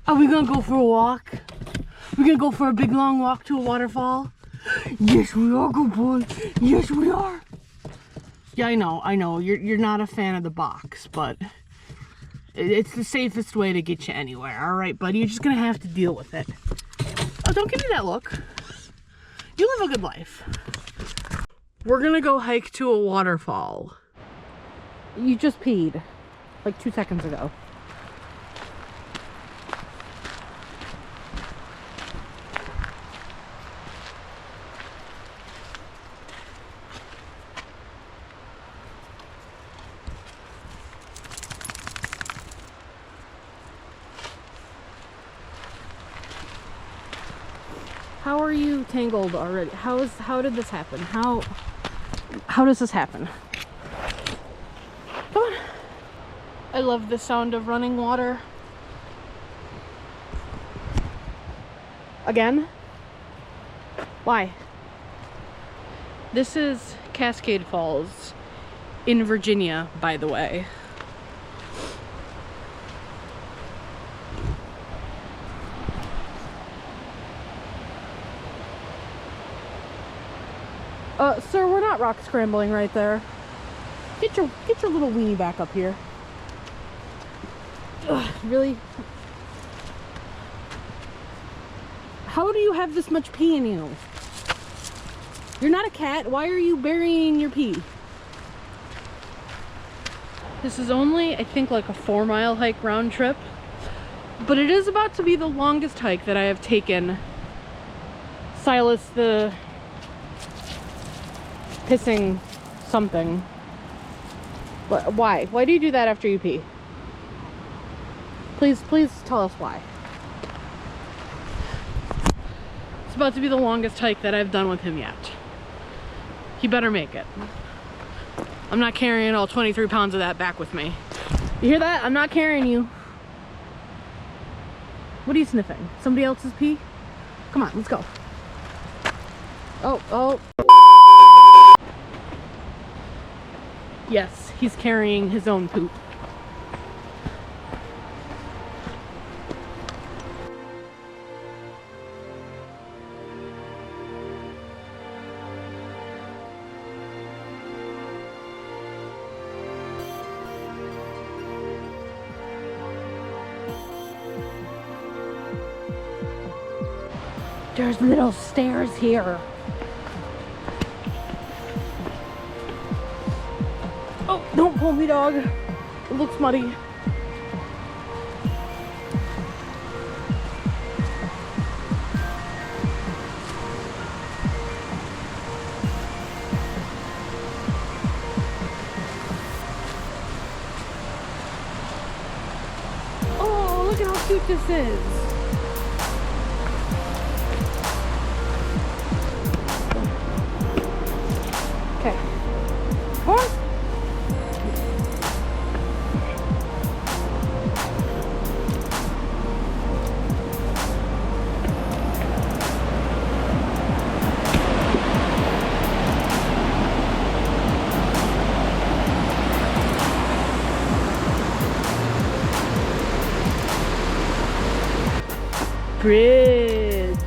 Are we gonna go for a walk? We're gonna go for a big long walk to a waterfall? Yes, we are, good boy. Yes, we are. Yeah, I know. You're not a fan of the box, but it's the safest way to get you anywhere. All right, buddy, you're just gonna have to deal with it. Oh, don't give me that look. You live a good life. We're gonna go hike to a waterfall. You just peed like 2 seconds ago. How are you tangled already? How did this happen? How does this happen? Come on. I love the sound of running water. Again? Why? This is Cascade Falls in Virginia, by the way. Sir, we're not rock scrambling right there. Get your little weenie back up here. Ugh, really? How do you have this much pee in you? You're not a cat. Why are you burying your pee? This is only, I think, like a 4-mile hike round trip, but it is about to be the longest hike that I have taken. Silas the pissing something. Why? Why do you do that after you pee? Please tell us why. It's about to be the longest hike that I've done with him yet. He better make it. I'm not carrying all 23 pounds of that back with me. You hear that? I'm not carrying you. What are you sniffing? Somebody else's pee? Come on, let's go. Oh. Yes, he's carrying his own poop. There's little stairs here. Oh, don't pull me, dog. It looks muddy. Oh, look at how cute this is. Okay. Come on. Bridge.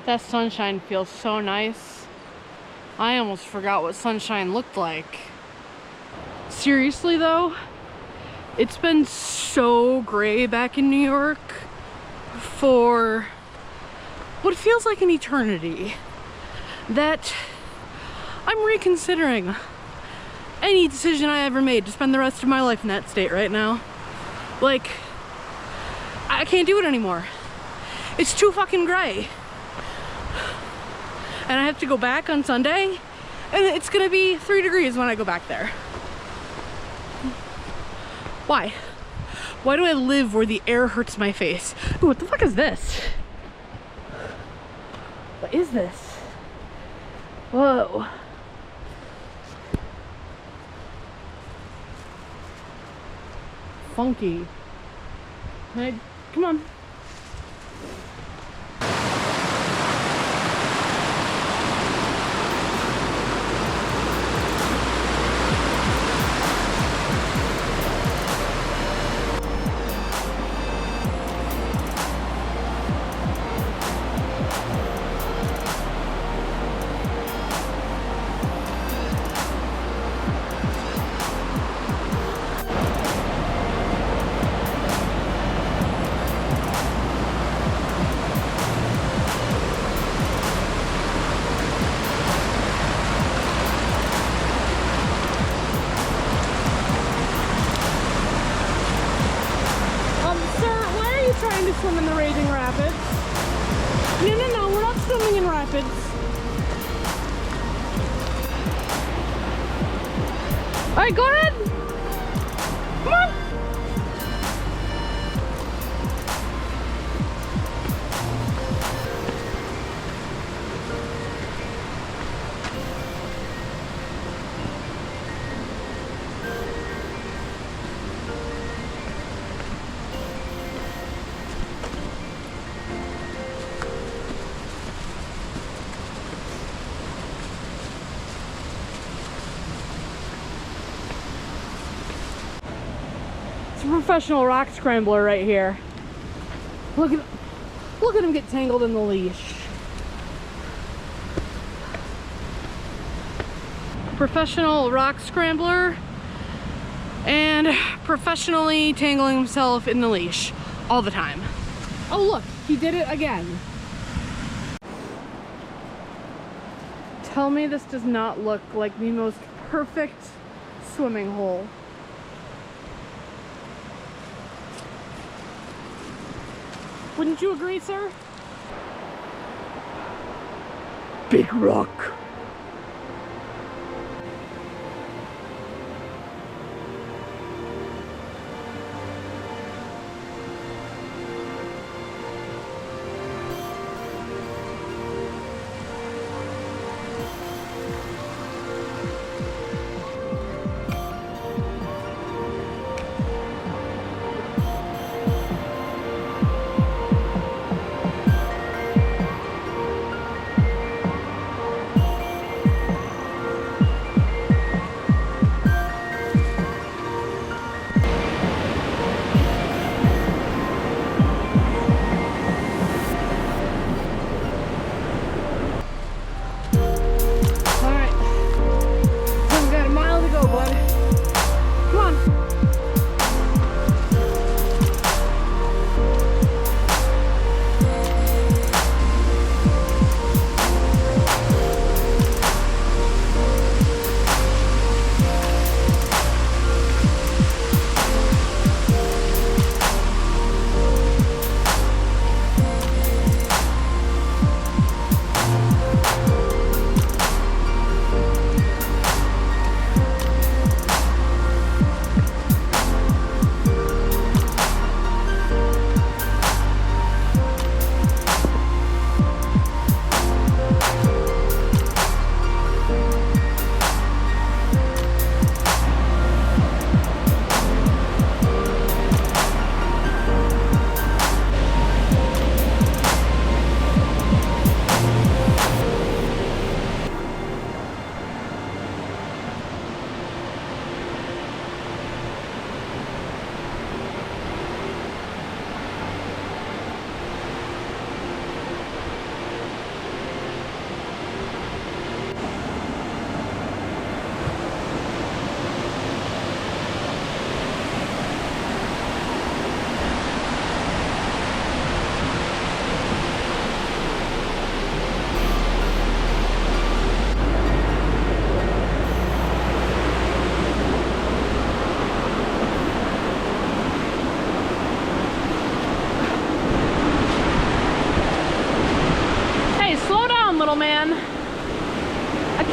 That sunshine feels so nice. I almost forgot what sunshine looked like. Seriously though, it's been so gray back in New York for what feels like an eternity that I'm reconsidering any decision I ever made to spend the rest of my life in that state right now. Like, I can't do it anymore. It's too fucking gray. And I have to go back on Sunday, and it's gonna be 3 degrees when I go back there. Why? Why do I live where the air hurts my face? Ooh, what the fuck is this? What is this? Whoa. Funky. Come on. Trying to swim in the raging rapids. No, we're not swimming in rapids. All right, go ahead. Come on. It's a professional rock scrambler right here. Look at him get tangled in the leash. Professional rock scrambler and professionally tangling himself in the leash all the time. Oh look, he did it again. Tell me this does not look like the most perfect swimming hole. Wouldn't you agree, sir? Big rock.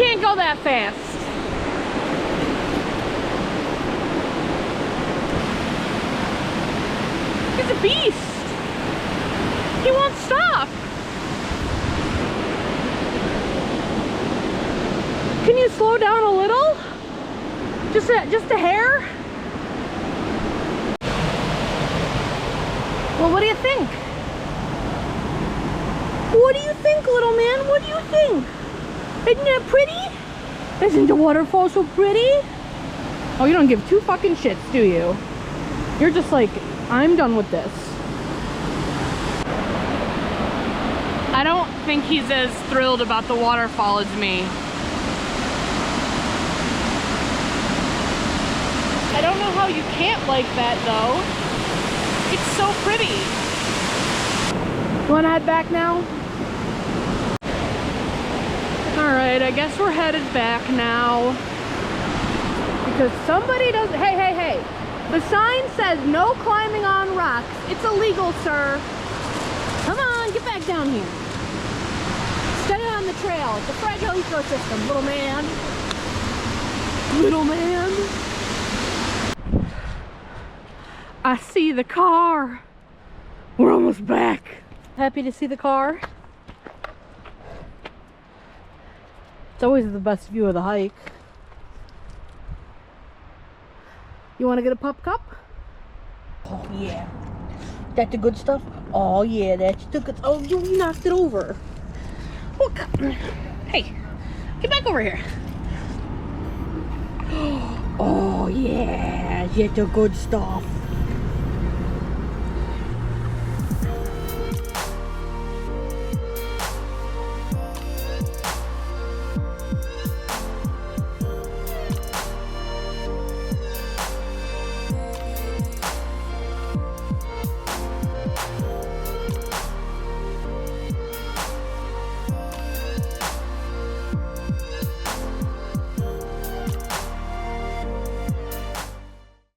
can't go that fast. He's a beast. He won't stop. Can you slow down a little? Just a hair? Well, what do you think? What do you think, little man? What do you think? Isn't that pretty? Isn't the waterfall so pretty? Oh, you don't give two fucking shits, do you? You're just like, I'm done with this. I don't think he's as thrilled about the waterfall as me. I don't know how you can't like that though. It's so pretty. You wanna head back now? Alright, I guess we're headed back now. Because somebody doesn't, hey. The sign says no climbing on rocks. It's illegal, sir. Come on, get back down here. Set it on the trail. It's a fragile ecosystem, little man. Little man. I see the car. We're almost back. Happy to see the car. It's always the best view of the hike. You want to get a pup cup? Oh yeah. That's the good stuff? Oh yeah, that's the good. Oh, you knocked it over. Look. Hey, get back over here. Oh yeah, that's the good stuff.